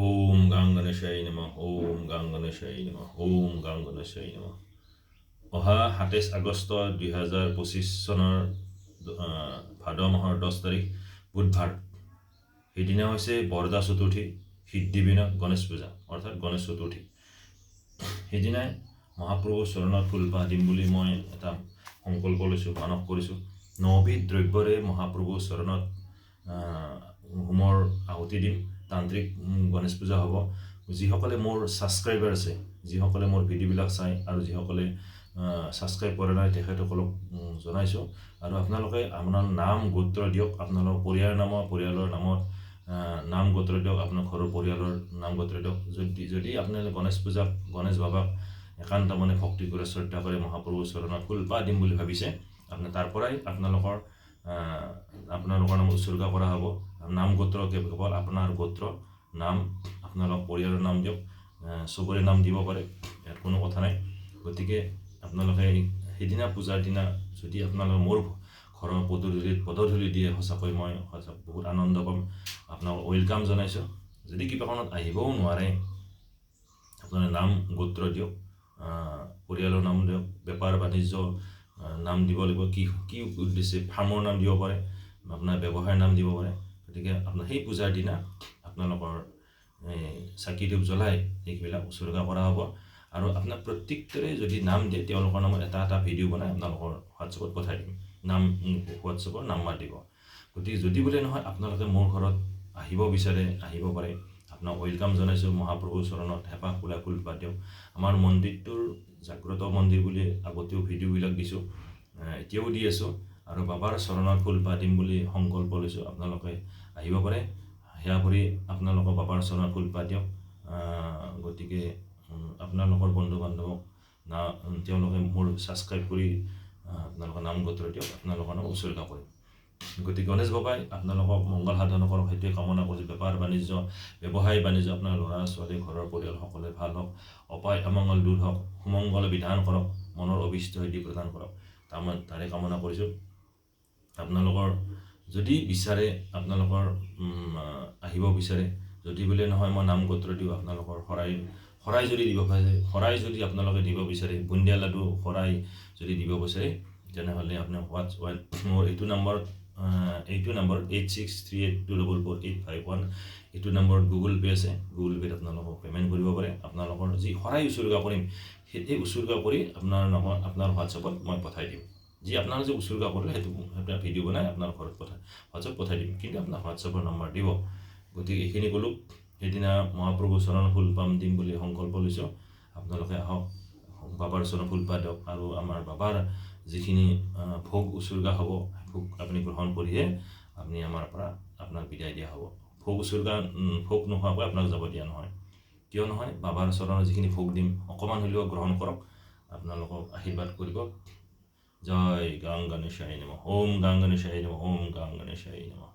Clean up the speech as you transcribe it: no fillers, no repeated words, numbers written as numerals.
ওম গাং গণেশায় নমঃ ওম গাং গণেশায় নমঃ ওম গাং গণেশায় নমঃ। অহা ২৭ আগষ্ট ২০২৫ চনৰ ভাদ মাহৰ 10 তাৰিখ বুধবাৰ। সেইদিনা হৈছে বৰদা চতুৰ্থী, সিদ্ধিবিনায়ক গণেশ পূজা অৰ্থাৎ গণেশ চতুৰ্থী। সেইদিনাই মহাপ্ৰভুৰ চৰণত ফুলপাহ দিম বুলি মই এটা সংকল্প লৈছোঁ, মানস কৰিছোঁ। ৯বিধ দ্ৰব্যৰে মহাপ্ৰভুৰ চৰণত হোমৰ আহুতি দিম। তান্ত্ৰিক গণেশ পূজা হ'ব। যিসকলে মোৰ ছাবস্ক্ৰাইবাৰ আছে, যিসকলে মোৰ ভিডিঅ'বিলাক চায় আৰু যিসকলে ছাবস্ক্ৰাইব কৰা নাই তেখেতসকলক জনাইছোঁ। আৰু আপোনালোকে আপোনাৰ নাম গোত্ৰ দিয়ক, আপোনালোকৰ পৰিয়ালৰ নামত নাম গোত্ৰ দিয়ক, আপোনাৰ ঘৰৰ পৰিয়ালৰ নাম গোত্ৰ দিয়ক। যদি আপোনালোকে গণেশ পূজাক, গণেশ বাবাক একান্ত মনে ভক্তি কৰে, শ্ৰদ্ধা কৰে, মহাপ্ৰভুৰ চৰণত ফুলপাহ দিম বুলি ভাবিছে, তাৰ পৰাই আপোনালোকৰ নাম উৎসৰ্গা কৰা হ'ব। নাম গোত্ৰ কেৱল আপোনাৰ গোত্ৰ নাম, আপোনালোক পৰিয়ালৰ নাম দিয়ক, চবৰে নাম দিব পাৰে, ইয়াত কোনো কথা নাই। গতিকে আপোনালোকে সেইদিনা পূজাৰ দিনা যদি আপোনালোকে মোৰ ঘৰৰ পদধূলি দিয়ে, সঁচাকৈ মই বহুত আনন্দ পাম, আপোনাক ৱেলকাম জনাইছোঁ। যদি কিবা কাৰণত আহিবও নোৱাৰে, আপোনালোকে নাম গোত্ৰ দিয়ক, পৰিয়ালৰ নাম দিয়ক, বেপাৰ বাণিজ্য নাম দিব লাগিব, কি উদ্দেশ্যে, ফাৰ্মৰ নাম দিব পাৰে, আপোনাৰ ব্যৱসায়ৰ নাম দিব পাৰে। গতিকে আপোনাৰ সেই পূজাৰ দিনা আপোনালোকৰ চাকি ধূপ জ্বলাই এইবিলাক উৎসৰ্গা কৰা হ'ব। আৰু আপোনাৰ প্ৰত্যেকটোৰে যদি নাম দিয়ে, তেওঁলোকৰ নামত এটা ভিডিঅ' বনাই আপোনালোকৰ হোৱাটছএপত পঠাই দিম, নাম হোৱাটছএপৰ নাম্বাৰ দিব। গতিকে যদি বোলে নহয় আপোনালোকে মোৰ ঘৰত আহিব বিচাৰে, আহিব পাৰে, আপোনাক ৱেলকাম জনাইছোঁ। মহাপ্ৰভুৰ চৰণত হেঁপাহ পলোৱাই ফুলপাহ দিয়ক। আমাৰ মন্দিৰটোৰ জাগ্ৰত মন্দিৰ বুলি আগতেও ভিডিঅ'বিলাক দিছোঁ, এতিয়াও দি আছোঁ। আৰু বাবাৰ চৰণত ফুলপাহ দিম বুলি সংকল্প লৈছোঁ। আপোনালোকে আহিব পাৰে, সেয়া কৰি আপোনালোকৰ বাবাৰ চৰণত ফুলপাহ দিয়ক। গতিকে আপোনালোকৰ বন্ধু বান্ধৱক তেওঁলোকে মোৰ ছাবস্ক্ৰাইব কৰি আপোনালোকৰ নাম গোত্ৰ দিয়ক, আপোনালোকৰ নাম উৎসৰ্গা কৰিম। গতিকে গণেশ বাবাই আপোনালোকক মংগল সাধন কৰক, সেইটোৱে কামনা কৰিছোঁ। বেপাৰ বাণিজ্য, ব্যৱসায় বাণিজ্য, আপোনাৰ ল'ৰা ছোৱালী, ঘৰৰ পৰিয়াল সকলোৱে ভাল হওক, অপায় অমংগল দূৰ হওক, সুমংগল বিধান কৰক, মনৰ অভিষ্ট সিদ্ধি প্ৰদান কৰক, তাৰে কামনা কৰিছোঁ। আপোনালোকৰ যদি বিচাৰে, আপোনালোকৰ আহিব বিচাৰে, যদি বোলে নহয় মই নাম গোত্ৰ দিওঁ, আপোনালোকৰ শৰাই যদি দিব পাৰে, শৰাই যদি আপোনালোকে দিব বিচাৰে, বুন্দিয়া লাডু শৰাই যদি দিব বিচাৰে, তেনেহ'লে আপুনি মোৰ এইটো নম্বৰত 8638244851 এইটো নম্বৰত গুগল পে' আছে, গুগল পে'ত আপোনালোকক পে'মেণ্ট কৰিব পাৰে। আপোনালোকৰ যি শৰাই উৎসৰ্গা কৰিম, সেই উৎসৰ্গা কৰি আপোনাৰ হোৱাটছএপত মই পঠাই দিম। যি আপোনালোকে যে উৎসৰ্গা কৰিলে সেইটো ভিডিঅ' বনাই আপোনাৰ ঘৰত হোৱাটছএপ পঠাই দিম, কিন্তু আপোনাৰ হোৱাটছএপৰ নম্বৰ দিব। গতিকে এইখিনি ক'লোঁ। সেইদিনা মহাপ্ৰভুৰ চৰণ ফুলপাহ দিম বুলি সংকল্প লৈছোঁ। আপোনালোকে আহক, বাবাৰ চৰণ ফুলপাহ দিয়ক, আৰু আমাৰ বাবাৰ যিখিনি ভোগ উৎসৰ্গা হ'ব, ভোগ আপুনি গ্ৰহণ কৰিহে আপুনি আমাৰ পৰা আপোনাক বিদায় দিয়া হ'ব। ভোগ নোহোৱাকৈ আপোনাক যাব দিয়া নহয়। কিয় নহয়, বাবাৰ চৰণৰ যিখিনি ভোগ দিম, অকণমান হ'লেও গ্ৰহণ কৰক, আপোনালোকক আশীৰ্বাদ কৰিব। জয় গাং গণেশায় নমঃ ওম গাং গণেশায় নমঃ ওম গাং গণেশায় নমঃ।